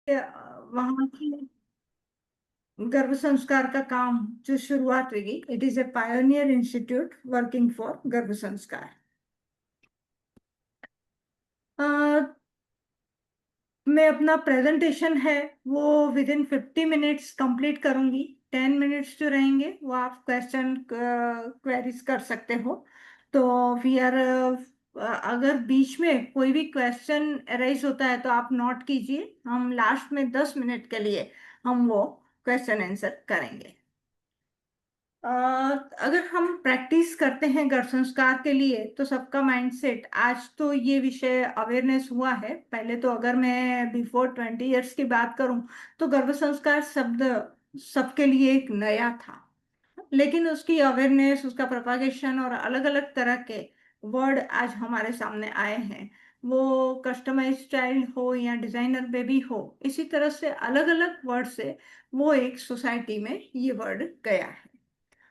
वहां की गर्भ संस्कार का काम जो शुरुआत हुई, it is a pioneer institute working for गर्भ संस्कार। मैं अपना प्रेजेंटेशन है वो विद इन 50 मिनट्स कंप्लीट करूंगी। 10 मिनट्स जो रहेंगे वो आप क्वेश्चन क्वेरीज कर सकते हो। तो वी आर अगर बीच में कोई भी क्वेश्चन अराइज होता है तो आप नोट कीजिए, हम लास्ट में 10 मिनट के लिए हम वो क्वेश्चन आंसर करेंगे। अ, अगर हम प्रैक्टिस करते हैं गर्भ संस्कार के लिए तो सबका माइंडसेट, आज तो ये विषय अवेयरनेस हुआ है, पहले तो अगर मैं बिफोर 20 इयर्स की बात करूं तो गर्भ संस्कार शब्द सबके लिए एक नया था। लेकिन उसकी अवेयरनेस, उसका प्रोपागेशन और अलग अलग तरह के वर्ड आज हमारे सामने आए हैं। वो कस्टमाइज चाइल्ड हो या डिजाइनर बेबी हो, इसी तरह से अलग अलग वर्ड से वो एक सोसाइटी में ये वर्ड गया है।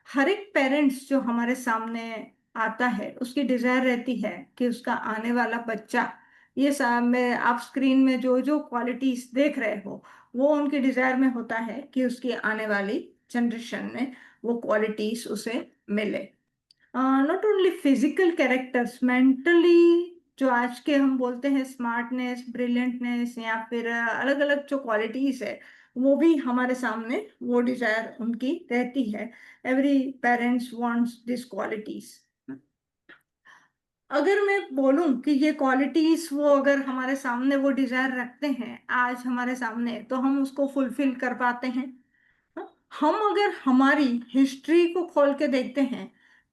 हर एक पेरेंट्स जो हमारे सामने आता है उसकी डिजायर रहती है कि उसका आने वाला बच्चा, ये सामने आप स्क्रीन में जो जो क्वालिटीज देख रहे हो, वो उनकी डिजायर में होता है कि उसकी आने वाली जनरेशन में वो क्वालिटीज उसे मिले। Not only physical characters, mentally जो आज के हम बोलते हैं स्मार्टनेस, ब्रिलियंटनेस या फिर अलग अलग जो क्वालिटीज है, वो भी हमारे सामने वो डिजायर उनकी रहती है। Every parents wants this qualities. अगर मैं बोलूं कि ये क्वालिटीज वो अगर हमारे सामने वो डिजायर रखते हैं आज हमारे सामने, तो हम उसको फुलफिल कर पाते हैं। हम अगर हमारी हिस्ट्री को खोल के देखते हैं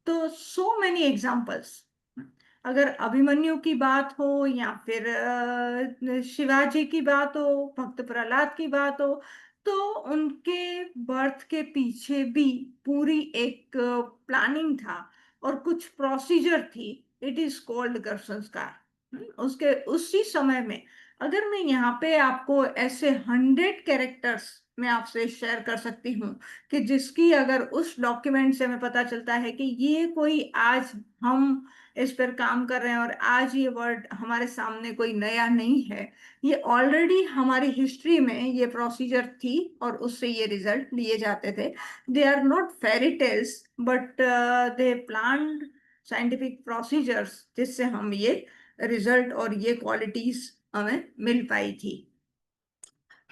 तो सो मेनी एग्जाम्पल्स, अगर अभिमन्यु की बात हो या फिर शिवाजी की बात हो, भक्त प्रहलाद की बात हो, तो उनके बर्थ के पीछे भी पूरी एक प्लानिंग था और कुछ प्रोसीजर थी। इट इज कॉल्ड गर्भ संस्कार। उसके उसी समय में अगर मैं यहाँ पे आपको ऐसे 100 कैरेक्टर्स मैं आपसे शेयर कर सकती हूँ कि जिसकी अगर उस डॉक्यूमेंट से हमें पता चलता है कि ये कोई आज हम इस पर काम कर रहे हैं और आज ये वर्ड हमारे सामने कोई नया नहीं है, ये ऑलरेडी हमारी हिस्ट्री में ये प्रोसीजर थी और उससे ये रिजल्ट लिए जाते थे। They are not fairy tales but they planned scientific procedures जिससे हम ये रिजल्ट और ये क्वालिटीज हमें मिल पाई थी।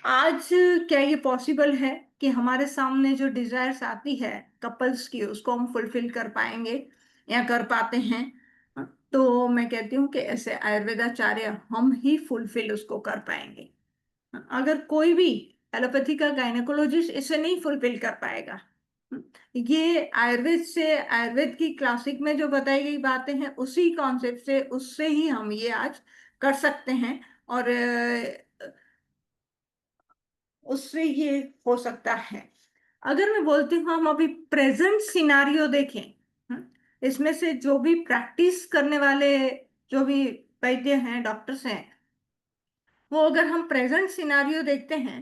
आज क्या ये पॉसिबल है कि हमारे सामने जो डिजायर्स आती है कपल्स की, उसको हम फुलफिल कर पाएंगे या कर पाते हैं? तो मैं कहती हूँ कि ऐसे आयुर्वेदाचार्य हम ही फुलफिल उसको कर पाएंगे। अगर कोई भी एलोपैथी का गायनेकोलॉजिस्ट इसे नहीं फुलफिल कर पाएगा। ये आयुर्वेद से, आयुर्वेद की क्लासिक में जो बताई गई बातें हैं उसी कॉन्सेप्ट से, उससे ही हम ये आज कर सकते हैं। और उससे ये हो सकता है। अगर मैं बोलती हूँ हम अभी प्रेजेंट सिनारियो देखें, इसमें से जो भी प्रैक्टिस करने वाले जो भी वैद्य हैं, डॉक्टर्स हैं, वो अगर हम प्रेजेंट सिनारियो देखते हैं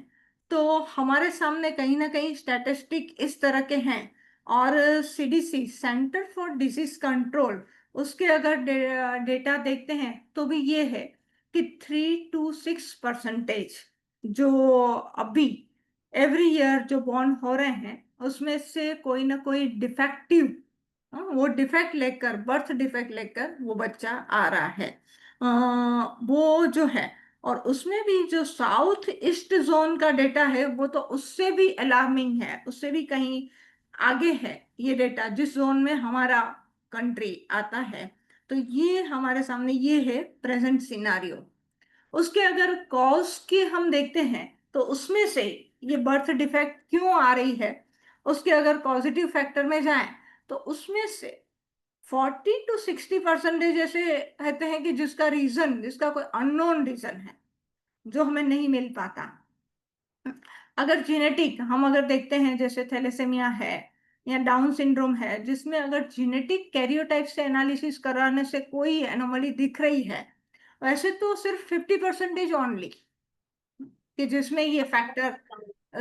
तो हमारे सामने कहीं ना कहीं स्टैटिस्टिक इस तरह के हैं। और CDC, centre for disease control, उसके अगर डेटा देखते हैं तो भी ये है कि 3 to 6% जो अभी एवरी ईयर जो बॉर्न हो रहे हैं उसमें से कोई ना कोई डिफेक्टिव, वो डिफेक्ट लेकर, बर्थ डिफेक्ट लेकर वो बच्चा आ रहा है। वो जो है, और उसमें भी जो साउथ ईस्ट जोन का डेटा है वो तो उससे भी अलार्मिंग है, उससे भी कहीं आगे है ये डेटा जिस जोन में हमारा कंट्री आता है। तो ये हमारे सामने ये है प्रेजेंट सिनारियो। उसके अगर कॉज के हम देखते हैं तो उसमें से ये बर्थ डिफेक्ट क्यों आ रही है, उसके अगर पॉजिटिव फैक्टर में जाएं तो उसमें से 40 to 60% ऐसे कहते हैं कि जिसका रीजन, जिसका कोई अननोन रीजन है जो हमें नहीं मिल पाता। अगर जेनेटिक हम अगर देखते हैं, जैसे थैलेसेमिया है या डाउन सिंड्रोम है, जिसमें अगर जेनेटिक कैरियोटाइप से एनालिसिस कराने से कोई एनोमली दिख रही है, वैसे तो सिर्फ 50% ओनली कि जिसमें ये फैक्टर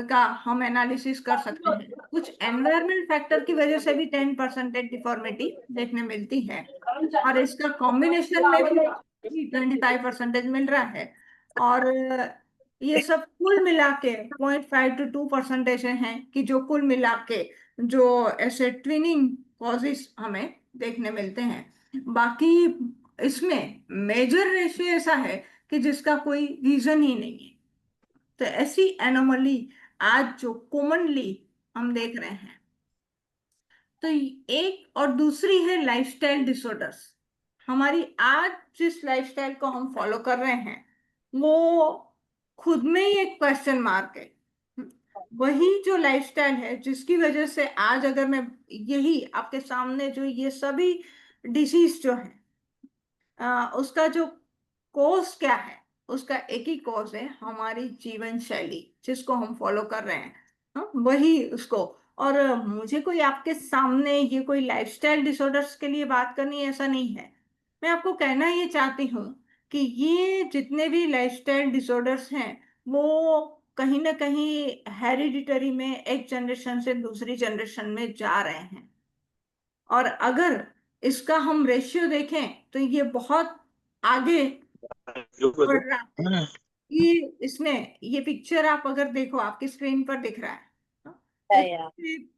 का हम एनालिसिस कर सकते हैं। कुछ एनवायरमेंट फैक्टर की वजह से भी 10% डिफॉर्मिटी देखने मिलती है, और इसका कॉम्बिनेशन में भी 25% मिल रहा है। और ये सब कुल मिला के 0.5 to 2% हैं कि जो कुल मिला के जो ऐसे ट्विनिंग कॉजेस हमें देखने मिलते हैं। बाकी इसमें मेजर रेशियो ऐसा है कि जिसका कोई रीजन ही नहीं है। तो ऐसी एनोमली आज जो कॉमनली हम देख रहे हैं। तो एक और दूसरी है लाइफस्टाइल डिसऑर्डर्स। हमारी आज जिस लाइफस्टाइल को हम फॉलो कर रहे हैं वो खुद में ही एक क्वेश्चन मार्क है। वही जो लाइफस्टाइल है जिसकी वजह से आज अगर मैं यही आपके सामने जो ये सभी डिसीज जो है उसका जो कोर्स क्या है, उसका एक ही कोर्स है, हमारी जीवन शैली जिसको हम फॉलो कर रहे हैं। वही उसको। और मुझे कोई आपके सामने ये कोई लाइफस्टाइल डिसऑर्डर्स के लिए बात करनी है ऐसा नहीं है। मैं आपको कहना ये चाहती हूँ कि ये जितने भी लाइफस्टाइल डिसऑर्डर्स हैं वो कहीं ना कहीं हेरिडिटरी में एक जनरेशन से दूसरी जनरेशन में जा रहे हैं। और अगर इसका हम रेशियो देखें तो ये बहुत आगे बढ़ रहा है। ये इसमें ये पिक्चर आप अगर देखो आपकी स्क्रीन पर दिख रहा है। इसमें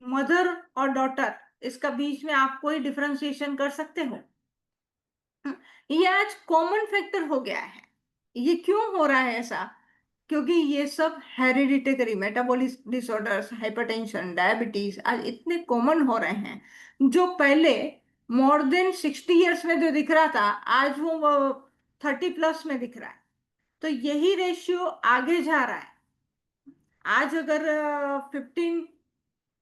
मदर और डॉटर, इसका बीच में आप कोई डिफरेंशिएशन कर सकते हो? ये आज कॉमन फैक्टर हो गया है। ये क्यों हो रहा है ऐसा? क्योंकि ये सब hereditary metabolic disorders, hypertension, diabetes आज इतने कॉमन हो रहे हैं। जो पहले मोर देन 60 इयर्स में जो दिख रहा था आज वो 30+ में दिख रहा है। तो यही रेशियो आगे जा रहा है। आज अगर 15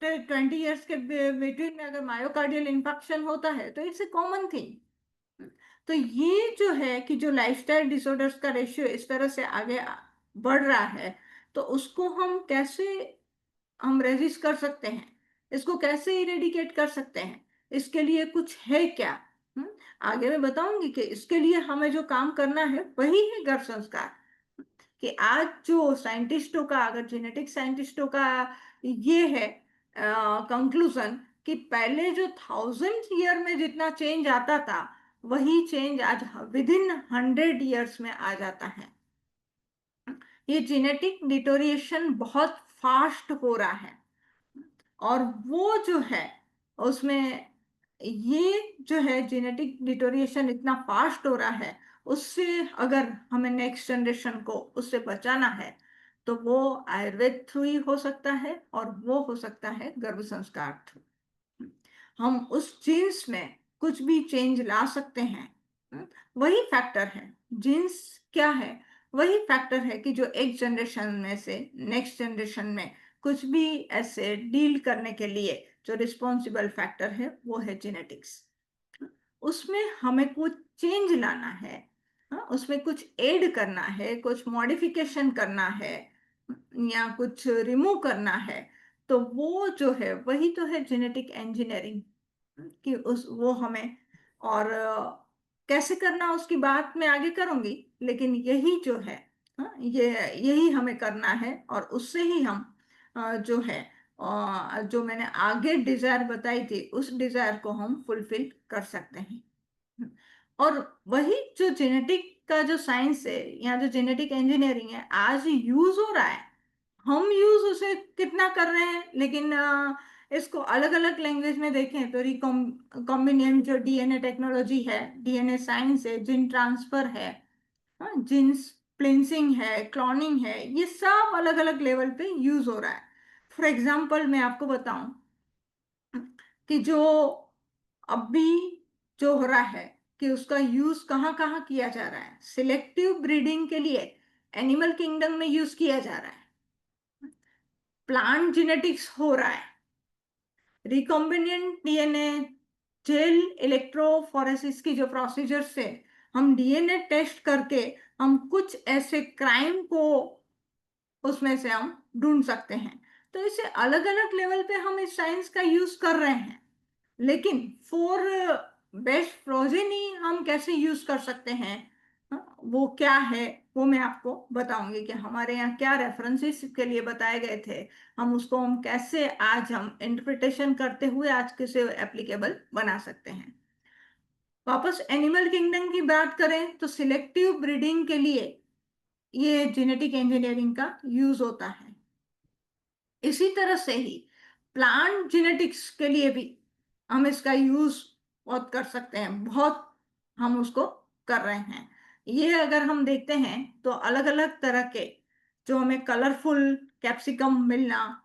to 20 इयर्स के बिटवीन में अगर मायोकार्डियल इंफेक्शन होता है तो इट्स ए कॉमन थिंग। तो ये जो है कि जो लाइफस्टाइल डिसऑर्डर्स का रेशियो इस तरह से आगे बढ़ रहा है, तो उसको हम कैसे हम रेजिस्ट कर सकते हैं, इसको कैसे इरेडिकेट कर सकते हैं, इसके लिए कुछ है क्या? हम्म, आगे मैं बताऊंगी कि इसके लिए हमें जो काम करना है वही है गर्भ संस्कार। कि आज जो साइंटिस्टों का, अगर जेनेटिक साइंटिस्टों का ये है कंक्लूजन कि पहले जो 1000 ईयर में जितना चेंज आता था वही चेंज आज विद इन 100 इयर्स में आ जाता है। ये जेनेटिक डिटोरिएशन बहुत फास्ट हो रहा है। और वो जो है उसमें ये जो है जेनेटिक डिटोरिएशन इतना फास्ट हो रहा है, उससे अगर हमें नेक्स्ट जनरेशन को उससे बचाना है तो वो आयुर्वेद थ्रू ही हो सकता है और वो हो सकता है गर्भ संस्कार थ्रू। हम उस जीन्स में कुछ भी चेंज ला सकते हैं। वही फैक्टर है। जीन्स क्या है? वही फैक्टर है कि जो एक जनरेशन में से नेक्स्ट जनरेशन में कुछ भी ऐसे डील करने के लिए जो रिस्पॉन्सिबल फैक्टर है वो है जेनेटिक्स। उसमें हमें कुछ चेंज लाना है। उसमें कुछ ऐड करना है, कुछ मॉडिफिकेशन करना है या कुछ रिमूव करना है। तो वो जो है वही तो है जेनेटिक इंजीनियरिंग। कि उस वो हमें और कैसे करना उसकी बात मैं आगे करूंगी। लेकिन यही जो है ये यही हमें करना है और उससे ही हम जो है जो मैंने आगे डिजायर बताई थी उस डिजायर को हम फुलफिल कर सकते हैं। और वही जो जेनेटिक का जो साइंस है या जो जेनेटिक इंजीनियरिंग है आज यूज हो रहा है। हम यूज उसे कितना कर रहे हैं, लेकिन इसको अलग अलग लैंग्वेज में देखें तो रिकॉम्बिनेंट जो डीएनए टेक्नोलॉजी है, डीएनए साइंस है, जिन ट्रांसफर है, जिन प्लिंसिंग है, क्लोनिंग है, ये सब अलग अलग लेवल पे यूज हो रहा है। फॉर एग्जाम्पल मैं आपको बताऊं कि जो अभी जो हो रहा है कि उसका यूज कहाँ कहाँ किया जा रहा है। सिलेक्टिव ब्रीडिंग के लिए एनिमल किंगडम में यूज किया जा रहा है। प्लांट जेनेटिक्स हो रहा है। रिकॉम्बिनेंट डीएनए, जेल इलेक्ट्रोफोरेसिस की जो प्रोसीजर से हम डीएनए टेस्ट करके हम कुछ ऐसे क्राइम को उसमें से हम ढूंढ सकते हैं। तो इसे अलग अलग लेवल पे हम इस साइंस का यूज कर रहे हैं। लेकिन फॉर बेस्ट प्रोजेनी हम कैसे यूज कर सकते हैं, वो क्या है वो मैं आपको बताऊंगी कि हमारे यहाँ क्या रेफरेंसेस के लिए बताए गए थे। हम कैसे आज हम इंटरप्रिटेशन करते हुए आज किसे एप्लीकेबल बना सकते हैं। वापस एनिमल किंगडम की बात करें तो सिलेक्टिव ब्रीडिंग के लिए ये जेनेटिक इंजीनियरिंग का यूज होता है। इसी तरह से ही प्लांट जेनेटिक्स के लिए भी हम इसका यूज बहुत कर सकते हैं, बहुत हम उसको कर रहे हैं। ये अगर हम देखते हैं तो अलग अलग तरह के जो हमें कलरफुल कैप्सिकम मिलना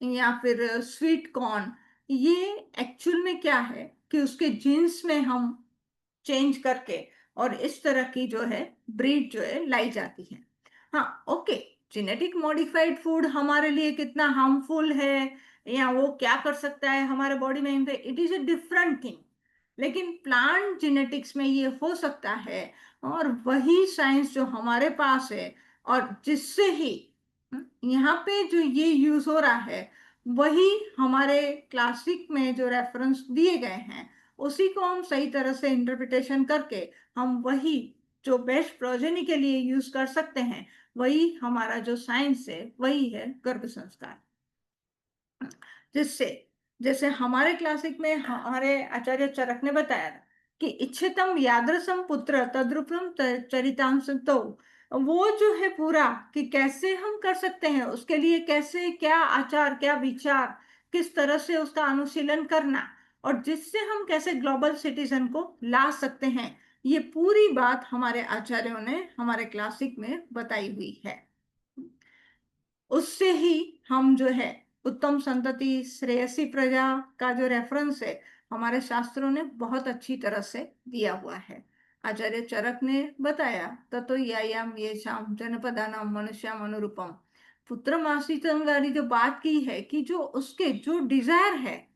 या फिर स्वीट कॉर्न, ये एक्चुअल में क्या है कि उसके जीन्स में हम चेंज करके और इस तरह की जो है ब्रीड जो है लाई जाती है। हाँ, ओके, जेनेटिक मॉडिफाइड फूड हमारे लिए कितना हार्मफुल है या वो क्या कर सकता है हमारे बॉडी में, it is a different thing. लेकिन प्लांट जेनेटिक्स में ये हो सकता है, और वही साइंस जो हमारे पास है और जिससे ही यहाँ पे जो ये यूज हो रहा है, वही हमारे क्लासिक में जो रेफरेंस दिए गए हैं उसी को हम सही तरह से इंटरप्रिटेशन करके हम वही जो बेस्ट प्रोजेनी के लिए यूज कर सकते हैं, वही हमारा जो साइंस है वही है गर्भ संस्कार। जिससे, जैसे हमारे क्लासिक में हमारे आचार्य चरक ने बताया कि इच्छितम यादृशम पुत्र तद्रूपम चरितांश, तो वो जो है पूरा कि कैसे हम कर सकते हैं, उसके लिए कैसे क्या आचार क्या विचार, किस तरह से उसका अनुशीलन करना, और जिससे हम कैसे ग्लोबल सिटीजन को ला सकते हैं, ये पूरी बात हमारे आचार्यों ने हमारे क्लासिक में बताई हुई है। उससे ही हम जो है उत्तम संतति श्रेयसी प्रजा का जो रेफरेंस है हमारे शास्त्रों ने बहुत अच्छी तरह से दिया हुआ है। आचार्य चरक ने बताया ततो यायाम ये शाम जनपदानाम मनुष्याम अनुरूपम, पुत्रमासितम वाली जो बात की है कि जो उसके जो डिजायर है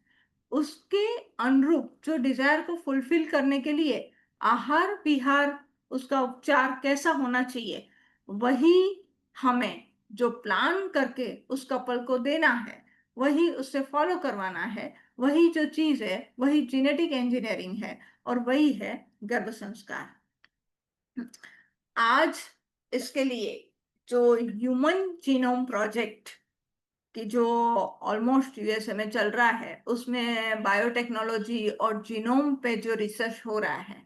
उसके अनुरूप, जो डिजायर को फुलफिल करने के लिए आहार विहार, उसका उपचार कैसा होना चाहिए, वही हमें जो प्लान करके उस कपल को देना है, वही उससे फॉलो करवाना है, वही जो चीज है वही जेनेटिक इंजीनियरिंग है, और वही है गर्भ संस्कार। आज इसके लिए जो ह्यूमन जीनोम प्रोजेक्ट कि जो ऑलमोस्ट यूएसए में चल रहा है, उसमें बायोटेक्नोलॉजी और जीनोम पे जो रिसर्च हो रहा है,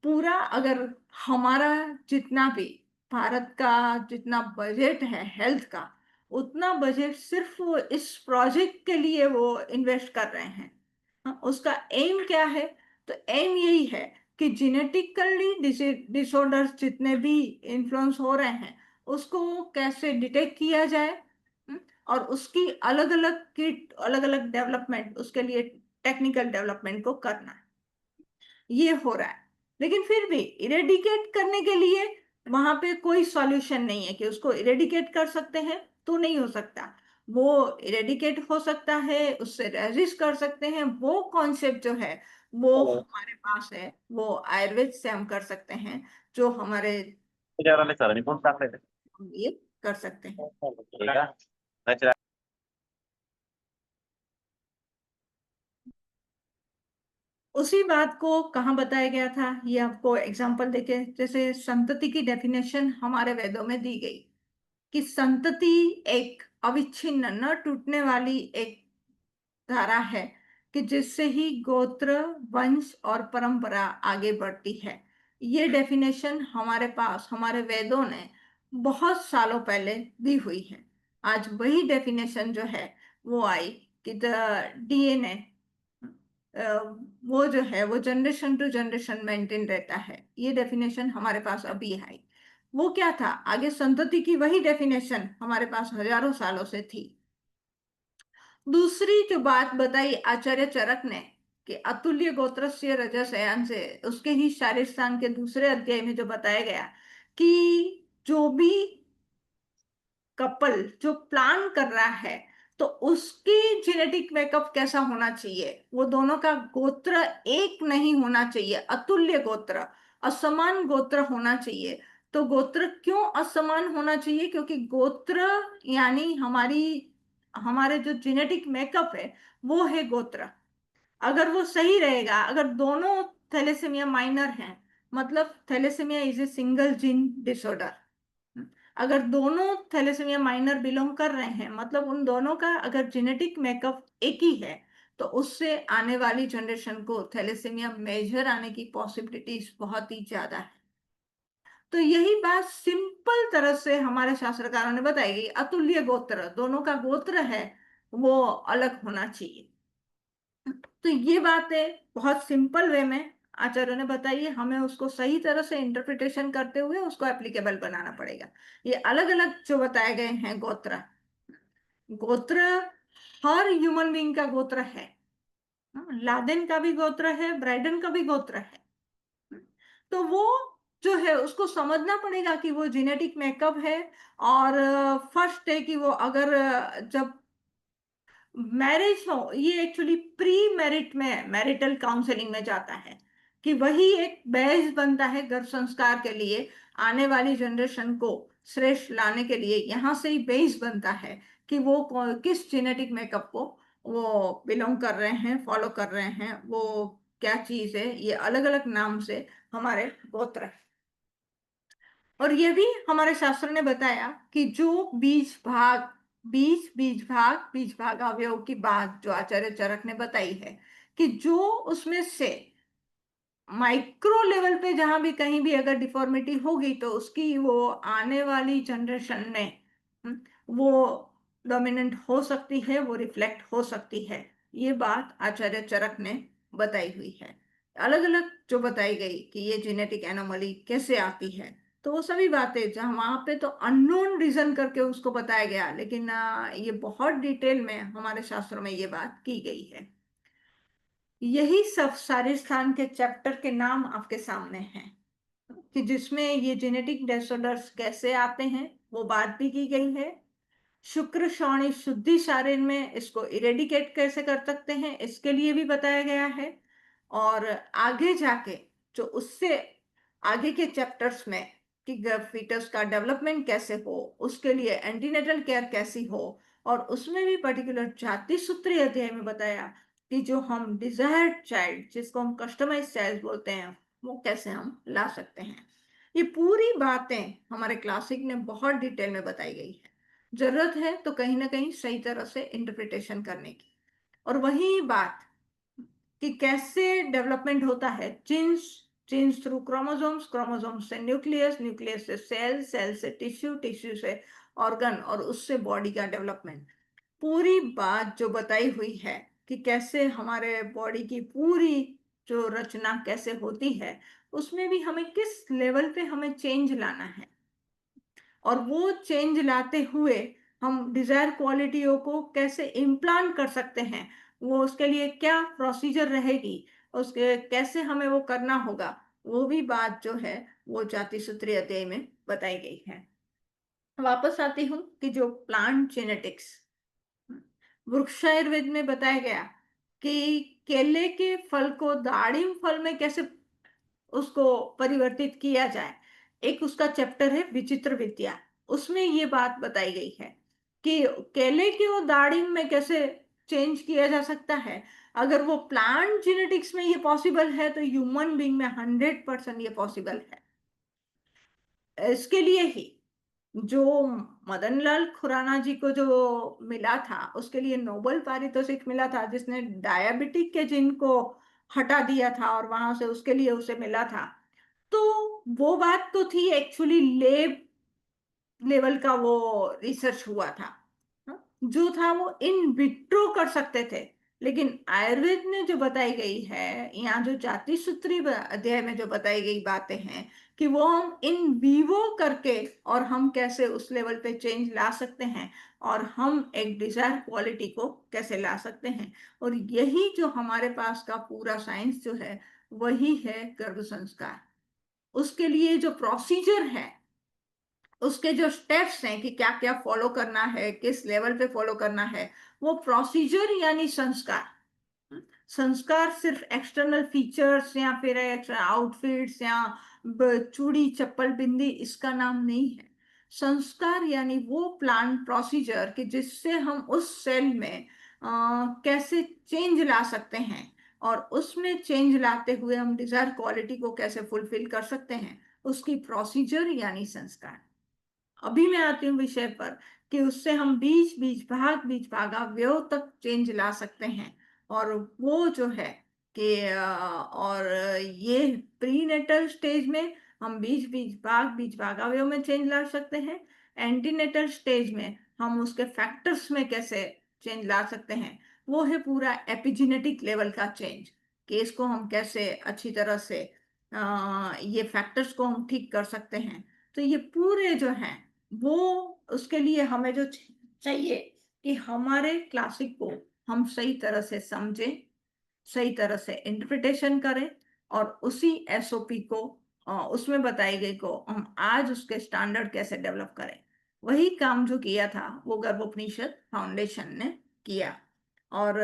पूरा अगर हमारा जितना भी भारत का जितना बजट है हेल्थ का, उतना बजट सिर्फ वो इस प्रोजेक्ट के लिए वो इन्वेस्ट कर रहे हैं। हाँ, उसका एम क्या है? तो एम यही है कि जेनेटिकली डिसऑर्डर्स जितने भी इन्फ्लुएंस हो रहे हैं उसको कैसे डिटेक्ट किया जाए, और उसकी अलग अलग किट, अलग अलग डेवलपमेंट, उसके लिए टेक्निकल डेवलपमेंट को करना, ये हो रहा है। लेकिन फिर भी इरेडिकेट करने के लिए वहां पे कोई सॉल्यूशन नहीं है कि उसको इरेडिकेट कर सकते हैं, तो नहीं हो सकता। वो इरेडिकेट हो सकता है, उससे रेजिस्ट कर सकते हैं, वो कॉन्सेप्ट जो है वो हमारे पास है, वो आयुर्वेद से हम कर सकते हैं, जो हमारे ये कर सकते हैं। उसी बात को कहाँ बताया गया था, ये आपको एग्जांपल देके, जैसे संतति की डेफिनेशन हमारे वेदों में दी गई कि संतति एक अविच्छिन्न न टूटने वाली एक धारा है कि जिससे ही गोत्र, वंश और परंपरा आगे बढ़ती है। ये डेफिनेशन हमारे पास हमारे वेदों ने बहुत सालों पहले दी हुई है। आज वही डेफिनेशन जो है वो आई कि द डीएनए, वो जो है वो जनरेशन टू जनरेशन मेंटेन रहता है। ये डेफिनेशन हमारे पास अभी आई, वो क्या था आगे संतति की वही डेफिनेशन हमारे पास हजारों सालों से थी। दूसरी जो बात बताई आचार्य चरक ने कि अतुल्य गोत्रस्य रजसयान से, उसके ही शारीरस्थान के दूसरे अध्याय में जो बताया गया कि जो भी कपल जो प्लान कर रहा है तो उसकी जेनेटिक मेकअप कैसा होना चाहिए, वो दोनों का गोत्र एक नहीं होना चाहिए, अतुल्य गोत्र, असमान गोत्र होना चाहिए। तो गोत्र क्यों असमान होना चाहिए? क्योंकि गोत्र यानी हमारी, हमारे जो जेनेटिक मेकअप है वो है गोत्र। अगर वो सही रहेगा, अगर दोनों थैलेसीमिया माइनर हैं, मतलब thalassemia is a single gene disorder, अगर दोनों थैलेसीमिया माइनर बिलोंग कर रहे हैं, मतलब उन दोनों का अगर जेनेटिक मेकअप एक ही है, तो उससे आने वाली जनरेशन को थैलेसीमिया मेजर आने की पॉसिबिलिटीज बहुत ही ज्यादा है। तो यही बात सिंपल तरह से हमारे शास्त्रकारों ने बताई गई, अतुल्य गोत्र, दोनों का गोत्र है वो अलग होना चाहिए। तो ये बातें बहुत सिंपल वे में आचार्यों ने बताई है, हमें उसको सही तरह से इंटरप्रिटेशन करते हुए उसको एप्लीकेबल बनाना पड़ेगा। ये अलग अलग जो बताए गए हैं गोत्र, गोत्र हर ह्यूमन बीइंग का गोत्र है। लादेन का भी गोत्र है, ब्राइडन का भी गोत्र है। तो वो जो है उसको समझना पड़ेगा कि वो जेनेटिक मेकअप है। और फर्स्ट है कि वो अगर जब मैरिज हो, ये एक्चुअली प्री मैरिट में मैरिटल काउंसलिंग में जाता है, कि वही एक बेस बनता है गर्भ संस्कार के लिए, आने वाली जनरेशन को श्रेष्ठ लाने के लिए यहाँ से ही बेस बनता है कि वो किस जेनेटिक मेकअप को वो बिलोंग कर रहे हैं, फॉलो कर रहे हैं, वो क्या चीज है। ये अलग अलग नाम से हमारे गोत्र है। और ये भी हमारे शास्त्र ने बताया कि जो बीज भाग अवयव की बात जो आचार्य चरक ने बताई है, कि जो उसमें से माइक्रो लेवल पे जहां भी कहीं भी अगर डिफॉर्मिटी होगी तो उसकी वो आने वाली जनरेशन में वो डोमिनेंट हो सकती है, वो रिफ्लेक्ट हो सकती है। ये बात आचार्य चरक ने बताई हुई है। अलग अलग जो बताई गई कि ये जेनेटिक एनोमली कैसे आती है, तो वो सभी बातें जहाँ वहां पे तो अननोन रीजन करके उसको बताया गया, लेकिन ये बहुत डिटेल में हमारे शास्त्रों में ये बात की गई है। यही सब सारे स्थान के चैप्टर के नाम आपके सामने हैं, कि जिसमें ये जेनेटिक डिसऑर्डर्स कैसे आते हैं वो बात भी की गई है। शुक्र श्रोणि शुद्धि शारीर में इसको इरेडिकेट कैसे कर सकते हैं इसके लिए भी बताया गया है। और आगे जाके जो उससे आगे के चैप्टर्स में कि फीटस का डेवलपमेंट कैसे हो, उसके लिए एंटीनेटल केयर कैसी हो, और उसमें भी पर्टिकुलर जाति सूत्री अध्याय में बताया कि जो हम डिजायर्ड चाइल्ड, जिसको हम कस्टमाइज चाइल्ड बोलते हैं, वो कैसे हम ला सकते हैं। ये पूरी बातें हमारे क्लासिक ने बहुत डिटेल में बताई गई है। जरूरत है तो कहीं ना कहीं सही तरह से इंटरप्रिटेशन करने की। और वही बात कि कैसे डेवलपमेंट होता है, genes, genes through chromosomes, chromosomes से न्यूक्लियस, न्यूक्लियस से सेल, सेल से टिश्यू, टिश्यू से ऑर्गन, और उससे बॉडी का डेवलपमेंट। पूरी बात जो बताई हुई है कि कैसे हमारे बॉडी की पूरी जो रचना कैसे होती है, उसमें भी हमें किस लेवल पे हमें चेंज लाना है, और वो चेंज लाते हुए हम डिजायर क्वालिटियों को कैसे इम्प्लांट कर सकते हैं, वो उसके लिए क्या प्रोसीजर रहेगी, उसके कैसे हमें वो करना होगा, वो भी बात जो है वो जाति सूत्री अध्याय में बताई गई है। वापस आती हूँ कि जो प्लांट जेनेटिक्स, वृक्ष आयुर्वेद में बताया गया कि केले के फल को दाड़िम फल में कैसे उसको परिवर्तित किया जाए। एक उसका चैप्टर है विचित्र विद्या, उसमें ये बात बताई गई है कि केले की वो दाढ़ी में कैसे चेंज किया जा सकता है। अगर वो प्लांट जेनेटिक्स में ये पॉसिबल है तो ह्यूमन बीइंग में 100% ये पॉसिबल है। इसके लिए ही जो मदनलाल खुराना जी को जो मिला था, उसके लिए नोबेल पारितोषिक मिला था, जिसने डायबिटिक के जिन को हटा दिया था और वहां से उसके लिए उसे मिला था। तो वो बात तो थी एक्चुअली लेब लेवल का वो रिसर्च हुआ था। हाँ? जो था वो इन विट्रो कर सकते थे, लेकिन आयुर्वेद में जो बताई गई है, यहाँ जो जाति सूत्री अध्याय में जो बताई गई बातें हैं, कि वो हम इन वीवो करके और हम कैसे उस लेवल पे चेंज ला सकते हैं, और हम एक डिजायर क्वालिटी को कैसे ला सकते हैं। और यही जो हमारे पास का पूरा साइंस जो है, वही है गर्भ संस्कार। उसके लिए जो प्रोसीजर है, उसके जो स्टेप्स हैं कि क्या क्या फॉलो करना है, किस लेवल पे फॉलो करना है, वो प्रोसीजर यानी संस्कार। संस्कार सिर्फ एक्सटर्नल फीचर्स या फिर आउटफिट्स या चूड़ी चप्पल बिंदी, इसका नाम नहीं है। संस्कार यानी वो प्लान प्रोसीजर कि जिससे हम उस सेल में कैसे चेंज ला सकते हैं, और उसमें चेंज लाते हुए हम डिजायर क्वालिटी को कैसे फुलफिल कर सकते हैं, उसकी प्रोसीजर यानी संस्कार। अभी मैं आती हूँ विषय पर कि उससे हम बीज भाग अवयव तक चेंज ला सकते हैं। और वो जो है कि और ये प्रीनेटल स्टेज में हम बीच भाग अवयव में चेंज ला सकते हैं। एंटीनेटल स्टेज में हम उसके फैक्टर्स में कैसे चेंज ला सकते हैं, वो है पूरा एपिजेनेटिक लेवल का चेंज, कि इसको हम कैसे अच्छी तरह से ये फैक्टर्स को हम ठीक कर सकते हैं। तो ये पूरे जो हैं वो, उसके लिए हमें जो चाहिए कि हमारे क्लासिक को हम सही तरह से समझें, सही तरह से इंटरप्रिटेशन करें, और उसी एसओपी को, उसमें बताई गई को हम आज उसके स्टैंडर्ड कैसे डेवलप करें, वही काम जो किया था वो गर्भोपनिषद फाउंडेशन ने किया। और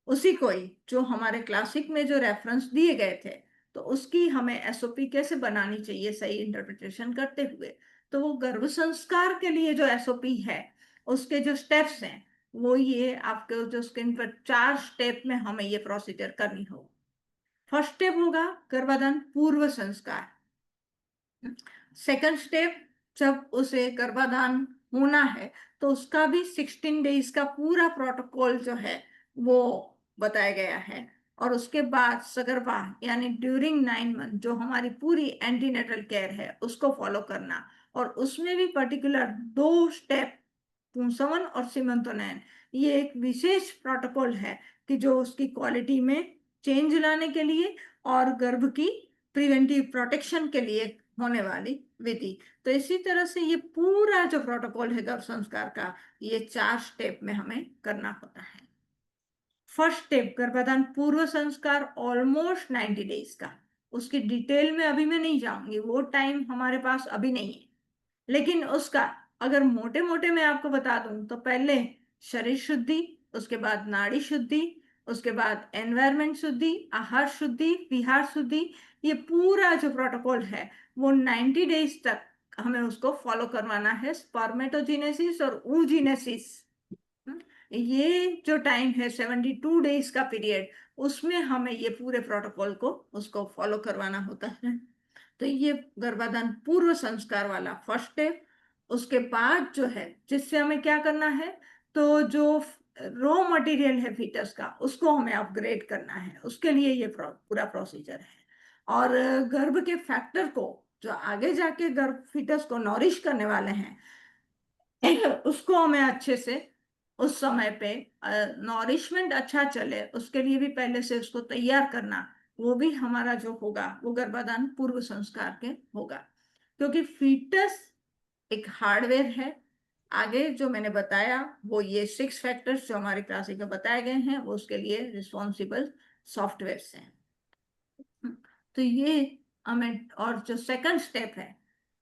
उसी को ही जो हमारे क्लासिक में जो रेफरेंस दिए गए थे, तो उसकी हमें एसओपी कैसे बनानी चाहिए सही इंटरप्रिटेशन करते हुए। तो वो गर्भ संस्कार के लिए जो एसओपी है, उसके जो स्टेप्स हैं, वो ये आपके जो स्क्रीन पर 4 स्टेप में हमें ये प्रोसीजर करनी हो। फर्स्ट स्टेप होगा गर्भाधान पूर्व संस्कार। सेकंड स्टेप, जब उसे गर्भाधान होना है तो उसका भी 16 डेज का पूरा प्रोटोकॉल जो है वो बताया गया है। और उसके बाद सगर्भा यानी ड्यूरिंग 9 मंथ जो हमारी पूरी एंटीनेटल केयर है उसको फॉलो करना। और उसमें भी पर्टिकुलर 2 स्टेप, पुंसवन और सीमंतोनयन, ये एक विशेष प्रोटोकॉल है कि जो उसकी क्वालिटी में चेंज लाने के लिए और गर्भ की प्रिवेंटिव प्रोटेक्शन के लिए होने वाली विधि। तो इसी तरह से ये पूरा जो प्रोटोकॉल है गर्भ संस्कार का, ये 4 स्टेप में हमें करना होता है। फर्स्ट स्टेप गर्भाधान पूर्व संस्कार ऑलमोस्ट 90 डेज का, उसकी डिटेल में अभी मैं नहीं जाऊंगी, वो टाइम हमारे पास अभी नहीं है। लेकिन उसका अगर मोटे मोटे मैं आपको बता दूं तो पहले शरीर शुद्धि, उसके बाद नाड़ी शुद्धि, उसके बाद एनवायरमेंट शुद्धि, आहार शुद्धि, विहार शुद्धि, ये पूरा जो प्रोटोकॉल है वो 90 डेज तक हमें उसको फॉलो करवाना है। स्पर्मेटोजेनेसिस और oogenesis, ये जो टाइम है 72 डेज का पीरियड, उसमें हमें ये पूरे प्रोटोकॉल को उसको फॉलो करवाना होता है। तो ये गर्भाधान पूर्व संस्कार वाला फर्स्ट स्टेप। उसके बाद जो है जिससे हमें क्या करना है, तो जो रॉ मटेरियल है फीटस का उसको हमें अपग्रेड करना है, उसके लिए ये पूरा प्रोसीजर है। और गर्भ के फैक्टर को जो आगे जाके गर्भ फीटस को नॉरिश करने वाले हैं, उसको हमें अच्छे से उस समय पे नॉरिशमेंट अच्छा चले उसके लिए भी पहले से उसको तैयार करना, वो भी हमारा जो होगा वो गर्भाधान पूर्व संस्कार के होगा। क्योंकि फीटस एक हार्डवेयर है। आगे जो मैंने बताया वो ये 6 फैक्टर्स जो हमारे क्लासिक में बताए गए हैं वो उसके लिए रिस्पॉन्सिबल सॉफ्टवेयर हैं। तो ये हमें, और जो सेकंड स्टेप है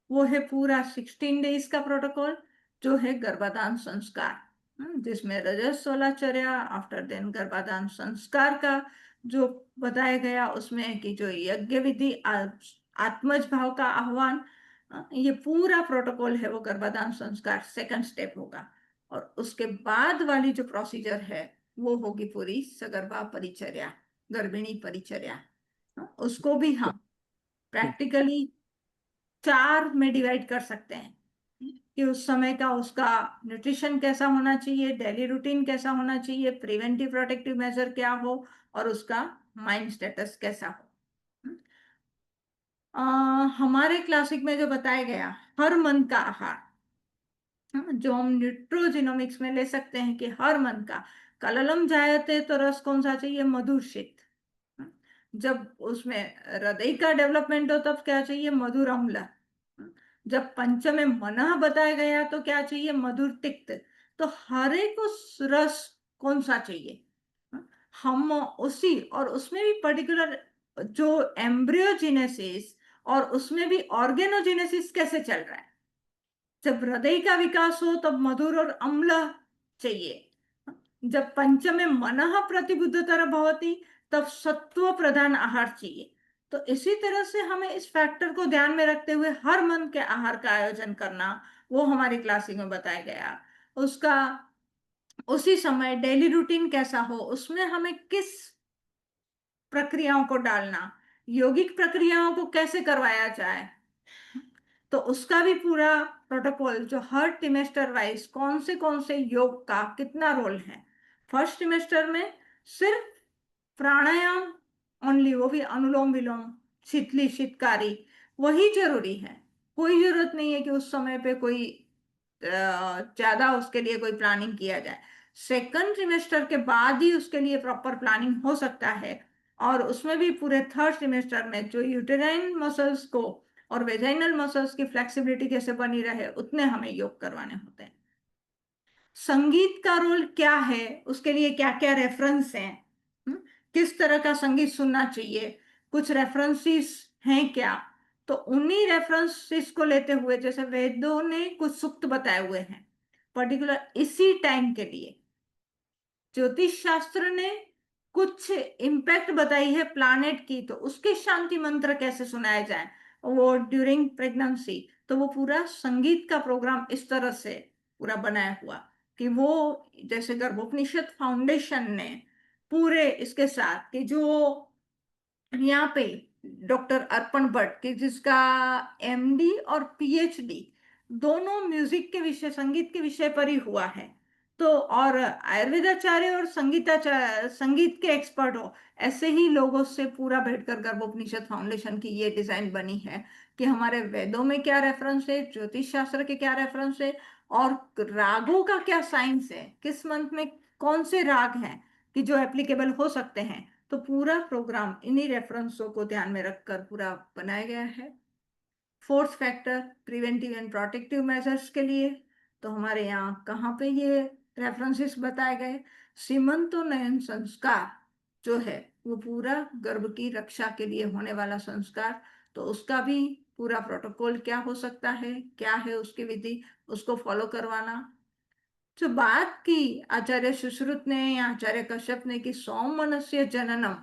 वो है पूरा 16 डेज का प्रोटोकॉल जो है गर्भाधान संस्कार, जिसमें रजस्वलाचर्या आफ्टर देन गर्भाधान संस्कार का जो बताया गया, उसमें कि जो यज्ञ विधि, आत्मज भाव का आह्वान, ये पूरा प्रोटोकॉल है वो गर्भाधान संस्कार सेकंड स्टेप होगा। और उसके बाद वाली जो प्रोसीजर है वो होगी पूरी सगर्भा परिचर्या, गर्भिणी परिचर्या। उसको भी हम प्रैक्टिकली 4 में डिवाइड कर सकते हैं कि उस समय का उसका न्यूट्रिशन कैसा होना चाहिए, डेली रूटीन कैसा होना चाहिए, प्रिवेंटिव प्रोटेक्टिव मेजर क्या हो, और उसका माइंड स्टेटस कैसा हो। अ, हमारे क्लासिक में जो बताया गया हर मन का आहार, जो हम न्यूट्रोजिनोमिक्स में ले सकते हैं कि हर मन का, कललम जायते तो रस कौन सा चाहिए, मधुर शीत। जब उसमें हृदय का डेवलपमेंट हो तब क्या चाहिए, मधुर अम्ल। जब पंचम में मनः बताया गया तो क्या चाहिए, मधुर तिक्त। तो हर एक उस रस कौन सा चाहिए, हम उसी, और उसमें भी पर्टिकुलर जो एम्ब्रियोजेनेसिस और उसमें भी ऑर्गेनोजेनेसिस कैसे चल रहा है। जब हृदय का विकास हो तब मधुर और अम्ल चाहिए। जब पंचमे मनः प्रतिबुद्धतर भवति तब सत्व प्रधान आहार चाहिए। तो इसी तरह से हमें इस फैक्टर को ध्यान में रखते हुए हर मन के आहार का आयोजन करना, वो हमारी क्लासिक में बताया गया। उसका उसी समय डेली रूटीन कैसा हो, उसमें हमें किस प्रक्रियाओं को डालना, योगिक प्रक्रियाओं को कैसे करवाया जाए, तो उसका भी पूरा प्रोटोकॉल जो हर ट्रिमेस्टर वाइज कौन से योग का कितना रोल है। फर्स्ट ट्रिमेस्टर में सिर्फ प्राणायाम ओनली, वो भी अनुलोम विलोम, शीतली शीतकारी, वही जरूरी है। कोई जरूरत नहीं है कि उस समय पे कोई ज्यादा उसके लिए कोई प्लानिंग किया जाए। सेकंड ट्रिमेस्टर के बाद ही उसके लिए प्रॉपर प्लानिंग हो सकता है। और उसमें भी पूरे थर्ड ट्रिमेस्टर में जो यूटेराइन मसल्स को और वेजाइनल मसल्स की फ्लेक्सिबिलिटी कैसे बनी रहे उतने हमें योग करवाने होते हैं। संगीत का रोल क्या है, उसके लिए क्या क्या रेफरेंस हैं, हम्म, किस तरह का संगीत सुनना चाहिए, कुछ रेफरेंसेस हैं क्या। तो उन्हीं रेफरेंसेस को लेते हुए जैसे वेदों ने कुछ सूक्त बताए हुए हैं पर्टिकुलर इसी टाइम के लिए, ज्योतिष शास्त्र ने कुछ इम्पैक्ट बताई है प्लानेट की, तो उसके शांति मंत्र कैसे सुनाए जाए वो ड्यूरिंग प्रेगनेंसी। तो वो पूरा संगीत का प्रोग्राम इस तरह से पूरा बनाया हुआ कि वो जैसे गर्भोपनिषद फाउंडेशन ने पूरे इसके साथ कि जो यहाँ पे डॉक्टर अर्पण भट्ट की जिसका एमडी और पीएचडी दोनों म्यूजिक के विषय संगीत के विषय पर ही हुआ है, तो और आयुर्वेदाचार्य और संगीताचार्य संगीत के एक्सपर्ट हो, ऐसे ही लोगों से पूरा बैठकर गर्भोपनिषद फाउंडेशन की ये डिजाइन बनी है कि हमारे वेदों में क्या रेफरेंस है, ज्योतिष शास्त्र के क्या रेफरेंस है, और रागों का क्या साइंस है, किस मंथ में कौन से राग हैं कि जो एप्लीकेबल हो सकते हैं। तो पूरा प्रोग्राम इन्हीं रेफरेंसों को ध्यान में रखकर पूरा बनाया गया है। Fourth factor preventive and protective measures के लिए, तो हमारे यहाँ कहाँ पे ये रेफरेंसेस बताए गए, सीमंतोन्नयन संस्कार जो है वो पूरा गर्भ की रक्षा के लिए होने वाला संस्कार, तो उसका भी पूरा प्रोटोकॉल क्या हो सकता है, क्या है उसकी विधि, उसको फॉलो करवाना। जो बात की आचार्य सुश्रुत ने या आचार्य कश्यप ने कि सौमनस्य जननम,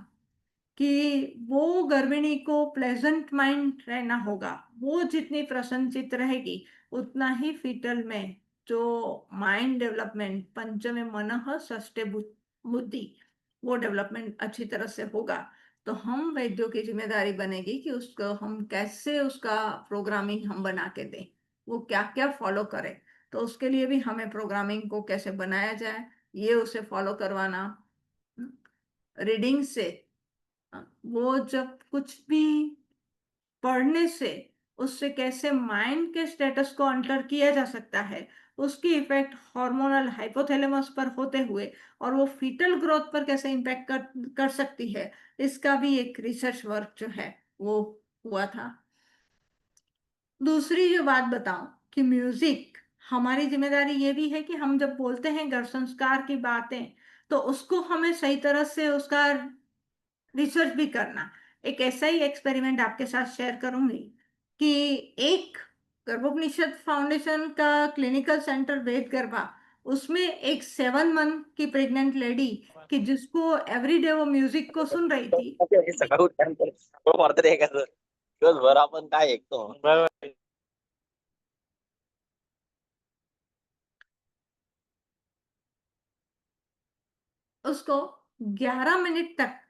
कि वो गर्भिणी को प्लेजेंट माइंड रहना होगा, वो जितनी प्रसन्नचित रहेगी उतना ही फीटल में जो माइंड डेवलपमेंट पंचमे मनः षष्ठे बुद्धि वो डेवलपमेंट अच्छी तरह से होगा। तो हम वैद्यों की जिम्मेदारी बनेगी कि उसको हम कैसे उसका प्रोग्रामिंग हम बना के दें, वो क्या क्या फॉलो करे। तो उसके लिए भी हमें प्रोग्रामिंग को कैसे बनाया जाए ये उसे फॉलो करवाना। रीडिंग से वो जब कुछ भी पढ़ने से उससे कैसे माइंड के स्टेटस को अल्टर किया जा सकता है, उसकी इफेक्ट हार्मोनल हाइपोथैलेमस पर होते हुए और वो फीटल ग्रोथ पर कैसे इम्पैक्ट कर सकती है, इसका भी एक रिसर्च वर्क जो है वो हुआ था। दूसरी जो बात बताऊं कि म्यूजिक हमारी जिम्मेदारी ये भी है कि हम जब बोलते हैं गर्भ संस्कार की बातें तो उसको हमें सही तरह से उसका रिसर्च भी करना। एक ऐसा ही एक्सपेरिमेंट आपके साथ शेयर करूंगी कि एक गर्भोपनिषद फाउंडेशन का क्लिनिकल सेंटर वेद गर्भा, उसमें एक 7 मंथ की प्रेग्नेंट लेडी कि जिसको एवरीडे वो म्यूजिक को सुन रही थी, सकाळी उठल्यानंतर वाटतं एखादं दिवसभर आपण काय ऐकतो. उसको 11 मिनट तक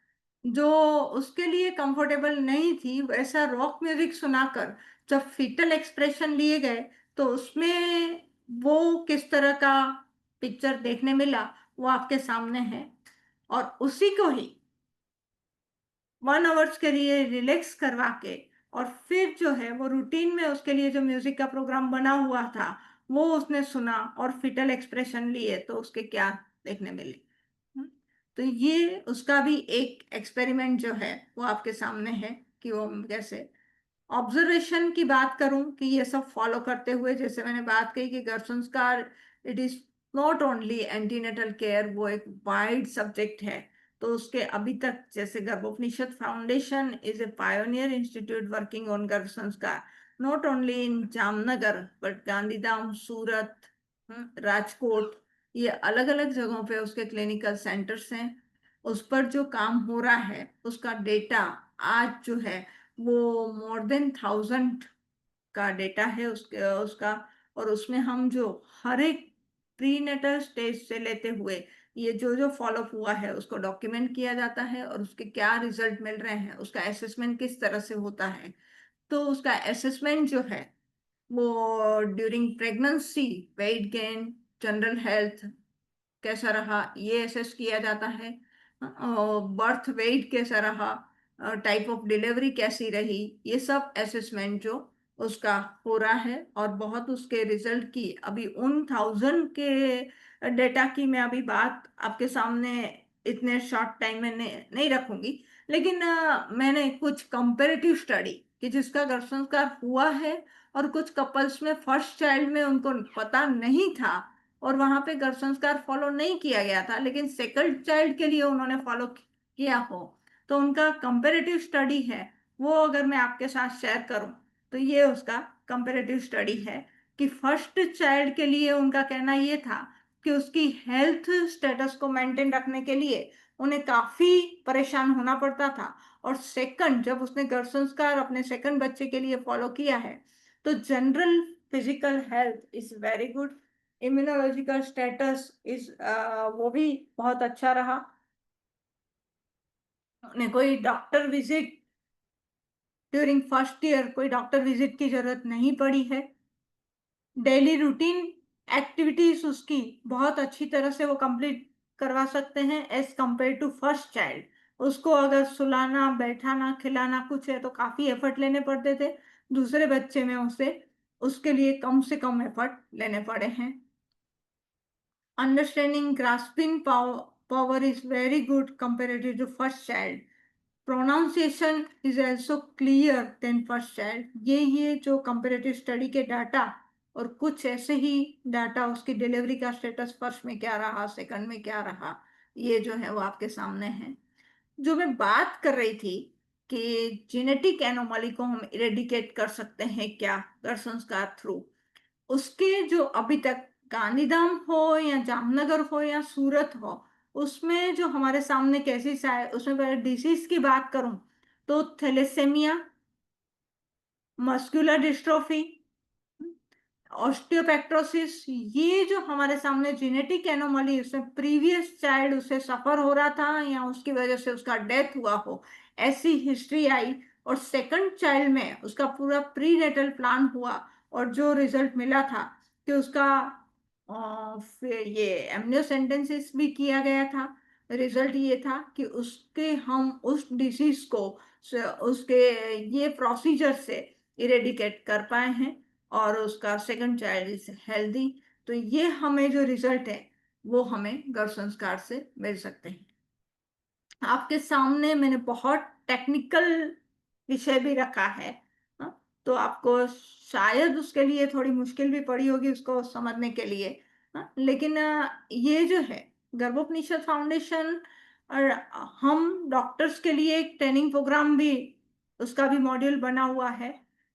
जो उसके लिए कंफर्टेबल नहीं थी वैसा रॉक म्यूजिक सुनाकर जब फीटल एक्सप्रेशन लिए गए तो उसमें वो किस तरह का पिक्चर देखने मिला वो आपके सामने है। और उसी को ही 1 आवर्स के लिए रिलैक्स करवा के और फिर जो है वो रूटीन में उसके लिए जो म्यूजिक का प्रोग्राम बना हुआ था वो उसने सुना और फिटल एक्सप्रेशन लिए तो उसके क्या देखने मिले। हम्म, तो ये उसका भी एक एक्सपेरिमेंट जो है वो आपके सामने है कि वो कैसे ऑब्जर्वेशन की बात करूं कि ये सब फॉलो करते हुए जैसे मैंने बात कही कि गर्भ संस्कार it is not only antenatal care, वो एक वाइड सब्जेक्ट है। तो उसके अभी तक जैसे Garbhopanishad foundation is a pioneer institute working on garbh sanskar not only in Jamnagar but Gandhidham, Surat, Rajkot, ये अलग अलग जगहों पे उसके क्लिनिकल सेंटर्स हैं। उस पर जो काम हो रहा है उसका डेटा आज जो है वो मोर देन 1000 का डेटा है उसके उसका। और उसमें हम जो हर एक प्रीनेटल स्टेज से लेते हुए ये जो जो फॉलोअप हुआ है उसको डॉक्यूमेंट किया जाता है और उसके क्या रिजल्ट मिल रहे हैं, उसका असेसमेंट किस तरह से होता है। तो उसका असेसमेंट जो है वो during pregnancy weight gain, general health कैसा रहा ये असेस किया जाता है, बर्थ वेट कैसा रहा, टाइप ऑफ डिलीवरी कैसी रही, ये सब असेसमेंट जो उसका हो रहा है। और बहुत उसके रिजल्ट की अभी उन 1000 के डेटा की मैं अभी बात आपके सामने इतने शॉर्ट टाइम में नहीं रखूंगी। लेकिन मैंने कुछ कंपैरेटिव स्टडी कि जिसका गर्भ संस्कार हुआ है और कुछ कपल्स में फर्स्ट चाइल्ड में उनको पता नहीं था और वहां पे गर्भ संस्कार फॉलो नहीं किया गया था, लेकिन सेकंड चाइल्ड के लिए उन्होंने फॉलो किया हो, तो उनका कंपैरेटिव स्टडी है वो अगर मैं आपके साथ शेयर करूं तो ये उसका कंपैरेटिव स्टडी है कि फर्स्ट चाइल्ड के लिए उनका कहना ये था कि उसकी हेल्थ स्टेटस को मेंटेन रखने के लिए उन्हें काफी परेशान होना पड़ता था। और सेकंड, जब उसने गर्भ संस्कार अपने सेकंड बच्चे के लिए फॉलो किया है तो general physical health is very good, immunological status is वो भी बहुत अच्छा रहा। उन्हें कोई doctor visit during first year कोई डॉक्टर विजिट की जरूरत नहीं पड़ी है। डेली रूटीन एक्टिविटीज उसकी बहुत अच्छी तरह से वो कंप्लीट करवा सकते हैं as compare to first child. उसको अगर सुलाना बैठाना खिलाना कुछ है तो काफी एफर्ट लेने पड़ते थे, दूसरे बच्चे में उसे उसके लिए कम से कम एफर्ट लेने पड़े हैं। Understanding grasping power is very good comparative to first child. Pronunciation is also clear then first child. ये जो कंपेरेटिव स्टडी के डाटा और कुछ ऐसे ही डाटा उसकी डिलीवरी का स्टेटस फर्स्ट में क्या रहा सेकंड में क्या रहा, ये जो है वो आपके सामने है। जो मैं बात कर रही थी कि जेनेटिक एनोमली को हम इरेडिकेट कर सकते हैं क्या गर्भ संस्कार थ्रू, उसके जो अभी तक गांधीधाम हो या जामनगर हो या सूरत हो उसमें जो हमारे सामने केसेस आए उसमें पहले डिसीज की बात करूं तो थैलेसेमिया, मस्कुलर डिस्ट्रोफी, ऑस्टियोपेक्ट्रोसिस, ये जो हमारे सामने जेनेटिक एनोमली उसमें प्रीवियस चाइल्ड उसे सफर हो रहा था या उसकी वजह से उसका डेथ हुआ हो, ऐसी हिस्ट्री आई और सेकंड चाइल्ड में उसका पूरा प्री नेटल प्लान हुआ और जो रिजल्ट मिला था कि उसका फिर ये एमनियोसेंटेंसिस भी किया गया था। रिजल्ट ये था कि उसके हम उस डिसीज को उसके ये प्रोसीजर से इरेडिकेट कर पाए हैं और उसका सेकंड चाइल्ड इज हेल्दी। तो ये हमें जो रिजल्ट है वो हमें गर्भ संस्कार से मिल सकते हैं। आपके सामने मैंने बहुत टेक्निकल विषय भी रखा है, हाँ? तो आपको शायद उसके लिए थोड़ी मुश्किल भी पड़ी होगी उसको समझने के लिए, हाँ? लेकिन ये जो है गर्भोपनिषद फाउंडेशन और हम डॉक्टर्स के लिए एक ट्रेनिंग प्रोग्राम भी उसका भी मॉड्यूल बना हुआ है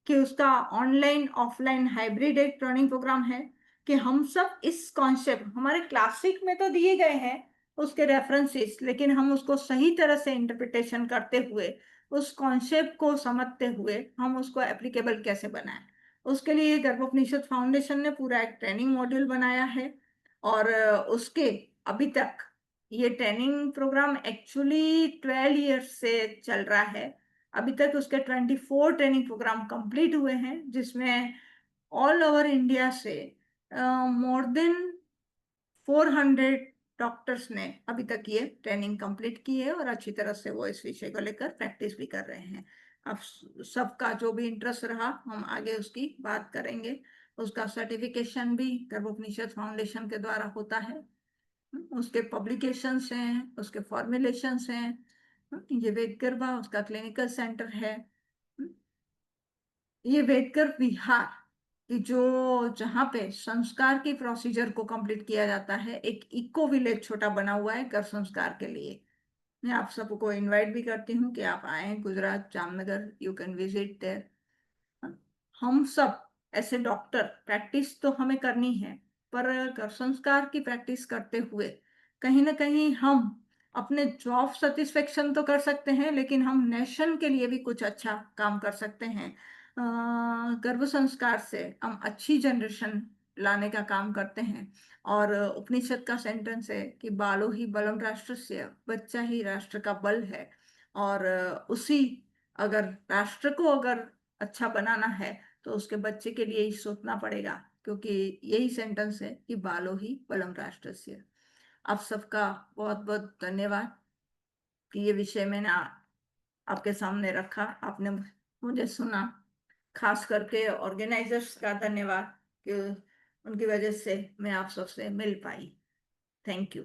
कि उसका ऑनलाइन ऑफलाइन हाइब्रिड एक ट्रेनिंग प्रोग्राम है कि हम सब इस कॉन्सेप्ट हमारे क्लासिक में तो दिए गए हैं उसके रेफरेंसेस, लेकिन हम उसको सही तरह से इंटरप्रिटेशन करते हुए उस कॉन्सेप्ट को समझते हुए हम उसको एप्लीकेबल कैसे बनाएं, उसके लिए गर्भोपनिषद फाउंडेशन ने पूरा एक ट्रेनिंग मॉड्यूल बनाया है। और उसके अभी तक ये ट्रेनिंग प्रोग्राम एक्चुअली 12 ईयर्स से चल रहा है। अभी तक उसके 24 ट्रेनिंग प्रोग्राम कंप्लीट हुए हैं जिसमें ऑल ओवर इंडिया से मोर देन 400 डॉक्टर्स ने अभी तक ये ट्रेनिंग कंप्लीट की है और अच्छी तरह से वो इस विषय को लेकर प्रैक्टिस भी कर रहे हैं। अब सबका जो भी इंटरेस्ट रहा हम आगे उसकी बात करेंगे। उसका सर्टिफिकेशन भी गर्भोपनिषद फाउंडेशन के द्वारा होता है। उसके पब्लिकेशंस हैं, उसके फॉर्मुलेशंस हैं। ये वेद गरबा उसका क्लिनिकल सेंटर है। ये वेदकर विहार कि जो जहाँ पे संस्कार की प्रोसीजर को कंप्लीट किया जाता है, एक इको विलेज छोटा बना हुआ है गर्भ संस्कार के लिए। मैं आप सबको इनवाइट भी करती हूँ कि आप आए Gujarat Jamnagar, you can visit there. हम सब ऐसे डॉक्टर प्रैक्टिस तो हमें करनी है पर गर्भ संस्कार की प्रैक्टिस करते हुए कहीं ना कहीं हम अपने जॉब सेटिस्फेक्शन तो कर सकते हैं लेकिन हम नेशन के लिए भी कुछ अच्छा काम कर सकते हैं। गर्भ संस्कार से हम अच्छी जनरेशन लाने का काम करते हैं। और उपनिषद का सेंटेंस है कि बालो ही बलम राष्ट्रस्य, बच्चा ही राष्ट्र का बल है। और उसी अगर राष्ट्र को अगर अच्छा बनाना है तो उसके बच्चे के लिए ही सोचना पड़ेगा क्योंकि यही सेंटेंस है कि बालो ही बलम राष्ट्रस्य। आप सबका बहुत बहुत धन्यवाद कि ये विषय मैंने आपके सामने रखा, आपने मुझे सुना। खास करके ऑर्गेनाइजर्स का धन्यवाद कि उनकी वजह से मैं आप सबसे मिल पाई। Thank you.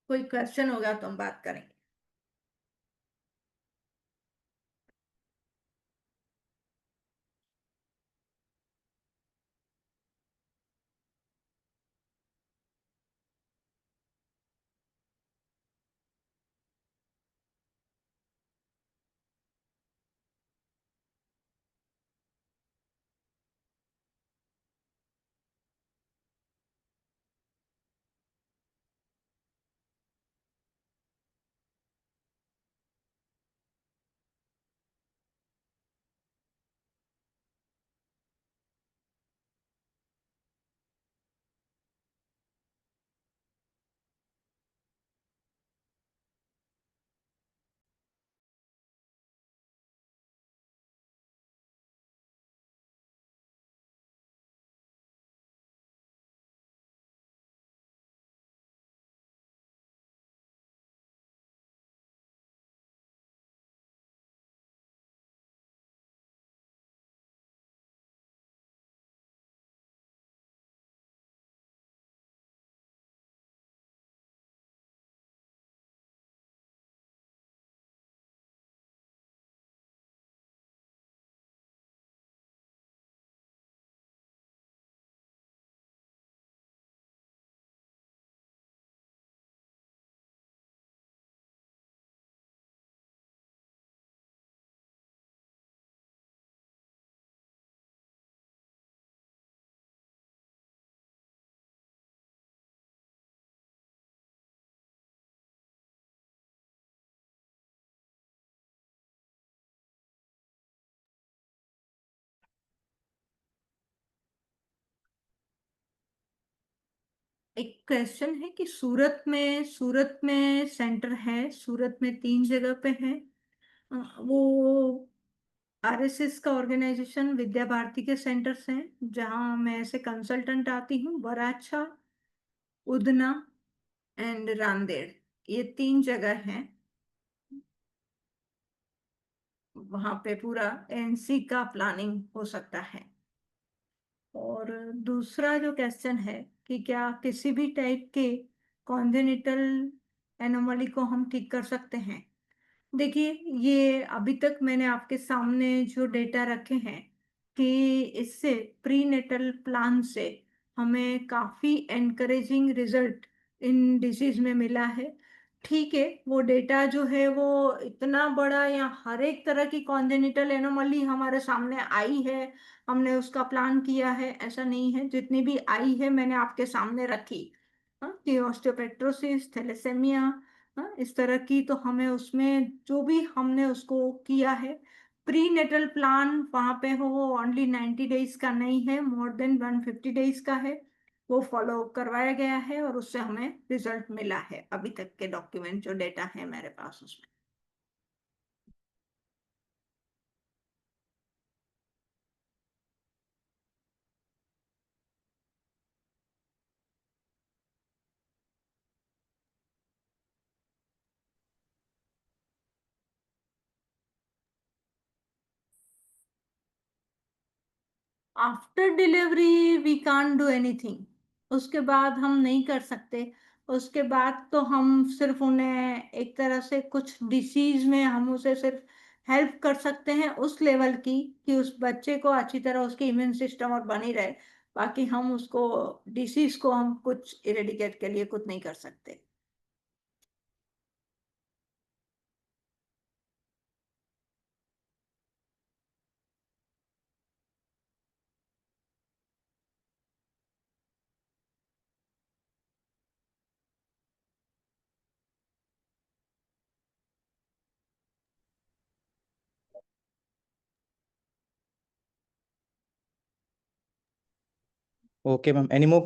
कोई क्वेश्चन होगा तो हम बात करेंगे। एक क्वेश्चन है कि सूरत में सेंटर है, सूरत में 3 जगह पे है। वो आरएसएस का ऑर्गेनाइजेशन विद्या भारती के सेंटर्स हैं, जहाँ मैं ऐसे कंसल्टेंट आती हूँ। बराच्छा, उधना एंड रांदेड़, ये 3 जगह हैं। वहाँ पे पूरा एनसी का प्लानिंग हो सकता है। और दूसरा जो क्वेश्चन है कि क्या किसी भी टाइप के कॉन्जेनिटल एनोमली को हम ठीक कर सकते हैं। देखिए, ये अभी तक मैंने आपके सामने जो डेटा रखे हैं कि इससे प्री नेटल प्लान से हमें काफी एनकरेजिंग रिजल्ट इन डिजीज में मिला है। ठीक है, वो डेटा जो है वो इतना बड़ा या हर एक तरह की कॉन्जेनिटल एनोमली हमारे सामने आई है, हमने उसका प्लान किया है, ऐसा नहीं है। जितनी भी आई है मैंने आपके सामने रखी। हाँ, कि ऑस्टियोपेट्रोसिस, थैलेसेमिया, हाँ, इस तरह की, तो हमें उसमें जो भी हमने उसको किया है, प्री नेटल प्लान वहाँ पे हो, वो ओनली 90 डेज का नहीं है, मोर देन 150 डेज का है। वो फॉलो करवाया गया है और उससे हमें रिजल्ट मिला है, अभी तक के डॉक्यूमेंट जो डेटा है मेरे पास उसमें। After delivery we can do anything, उसके बाद हम नहीं कर सकते। उसके बाद तो हम सिर्फ उन्हें एक तरह से कुछ डिसीज में हम उसे सिर्फ हेल्प कर सकते हैं उस लेवल की कि उस बच्चे को अच्छी तरह उसकी इम्यून सिस्टम और बनी रहे। बाकी हम उसको, डिसीज को हम कुछ इरेडिकेट के लिए कुछ नहीं कर सकते। Okay ma'am, any more